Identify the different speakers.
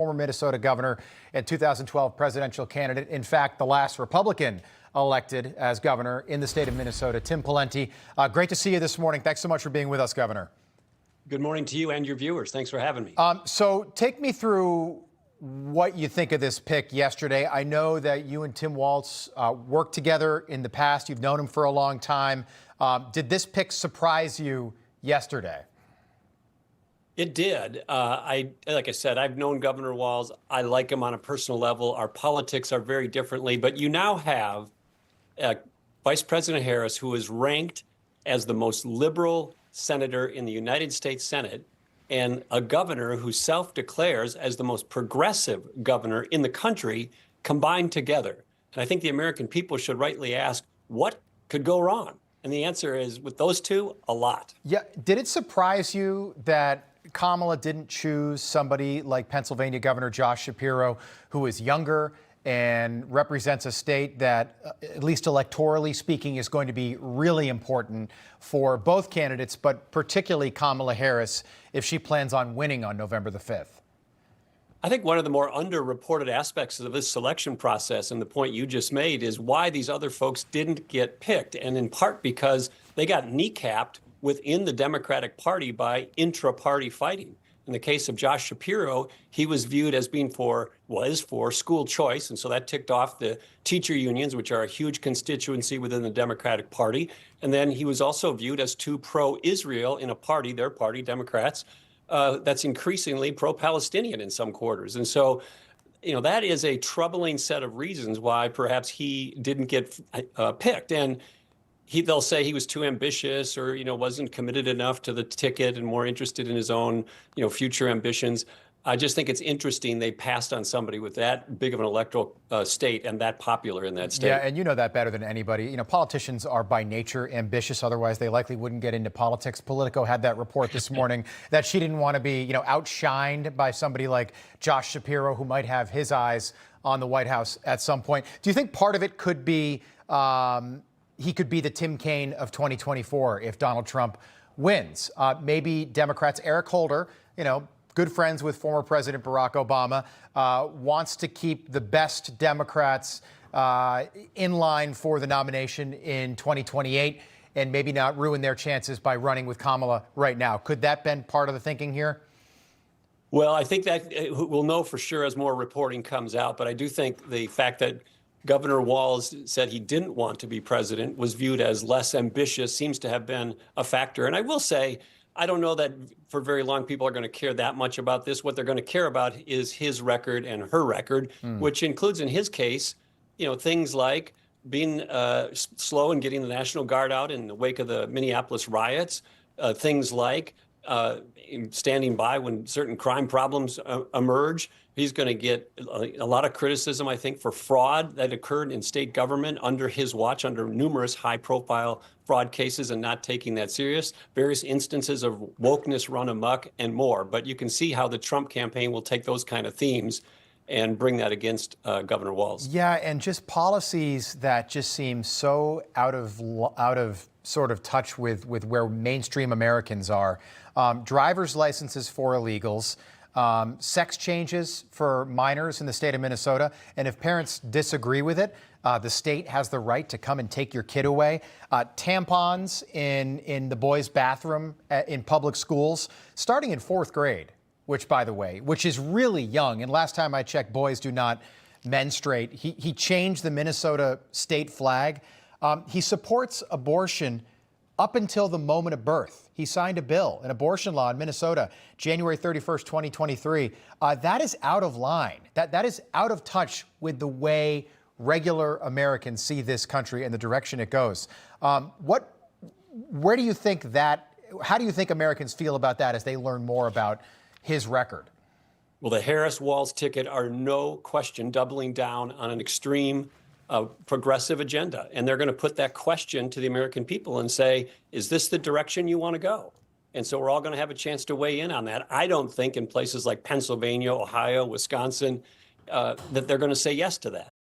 Speaker 1: former Minnesota governor and 2012 presidential candidate. In fact, the last Republican elected as governor in the state of Minnesota, Tim Pawlenty. Great to see you this morning. Thanks so much for being with us, Governor.
Speaker 2: Good morning to you and your viewers. Thanks for having me.
Speaker 1: So take me through what you think of this pick yesterday. I know that you and Tim Walz worked together in the past. You've known him for a long time. Did this pick surprise you yesterday?
Speaker 2: It did. Like I said, I've known Governor Walz. I like him on a personal level. Our politics are very differently, but you now have Vice President Harris, who is ranked as the most liberal senator in the United States Senate, and a governor who self-declares as the most progressive governor in the country combined together. And I think the American people should rightly ask, what could go wrong? And the answer is, with those two, a lot.
Speaker 1: Yeah. Did it surprise you that Kamala didn't choose somebody like Pennsylvania Governor Josh Shapiro, who is younger and represents a state that, at least electorally speaking, is going to be really important for both candidates, but particularly Kamala Harris, if she plans on winning on November the 5th?
Speaker 2: I think one of the more underreported aspects of this selection process, and the point you just made, is why these other folks didn't get picked, and in part because they got kneecapped within the Democratic Party by intra-party fighting. In the case of Josh Shapiro, he was viewed as being for school choice, and so that ticked off the teacher unions, which are a huge constituency within the Democratic Party. And then he was also viewed as too pro-Israel in a party, their party, Democrats, that's increasingly pro-Palestinian in some quarters. And so, that is a troubling set of reasons why perhaps he didn't get picked. And they'll say he was too ambitious or, wasn't committed enough to the ticket and more interested in his own, future ambitions. I just think it's interesting they passed on somebody with that big of an electoral state and that popular in that state.
Speaker 1: Yeah, and you know that better than anybody. Politicians are by nature ambitious. Otherwise, they likely wouldn't get into politics. Politico had that report this morning that she didn't want to be, outshined by somebody like Josh Shapiro, who might have his eyes on the White House at some point. Do you think part of it could be he could be the Tim Kaine of 2024 if Donald Trump wins? Maybe Democrats, Eric Holder, good friends with former President Barack Obama, wants to keep the best Democrats in line for the nomination in 2028 and maybe not ruin their chances by running with Kamala right now. Could that been part of the thinking here?
Speaker 2: Well, I think that we'll know for sure as more reporting comes out, but I do think the fact that Governor Walz said he didn't want to be president, was viewed as less ambitious, seems to have been a factor. And I will say, I don't know that for very long people are going to care that much about this. What they're going to care about is his record and her record, which includes, in his case, things like being slow in getting the National Guard out in the wake of the Minneapolis riots, things like standing by when certain crime problems emerge. He's going to get a lot of criticism, I think, for fraud that occurred in state government under his watch, under numerous high-profile fraud cases, and not taking that serious. Various instances of wokeness run amok and more. But you can see how the Trump campaign will take those kind of themes and bring that against Governor Walz.
Speaker 1: Yeah, and just policies that just seem so out of sort of touch with where mainstream Americans are. Driver's licenses for illegals, sex changes for minors in the state of Minnesota. And if parents disagree with it, the state has the right to come and take your kid away. Tampons in the boys' bathroom in public schools, starting in 4th grade, which, by the way, which is really young. And last time I checked, boys do not menstruate. He changed the Minnesota state flag. He supports abortion up until the moment of birth. He signed a bill, an abortion law in Minnesota, January 31st, 2023. That is out of line. That is out of touch with the way regular Americans see this country and the direction it goes. Where do you think how do you think Americans feel about that as they learn more about his record?
Speaker 2: Well, the Harris-Walz ticket are no question doubling down on an extreme progressive agenda. And they're going to put that question to the American people and say, is this the direction you want to go? And so we're all going to have a chance to weigh in on that. I don't think in places like Pennsylvania, Ohio, Wisconsin, that they're going to say yes to that.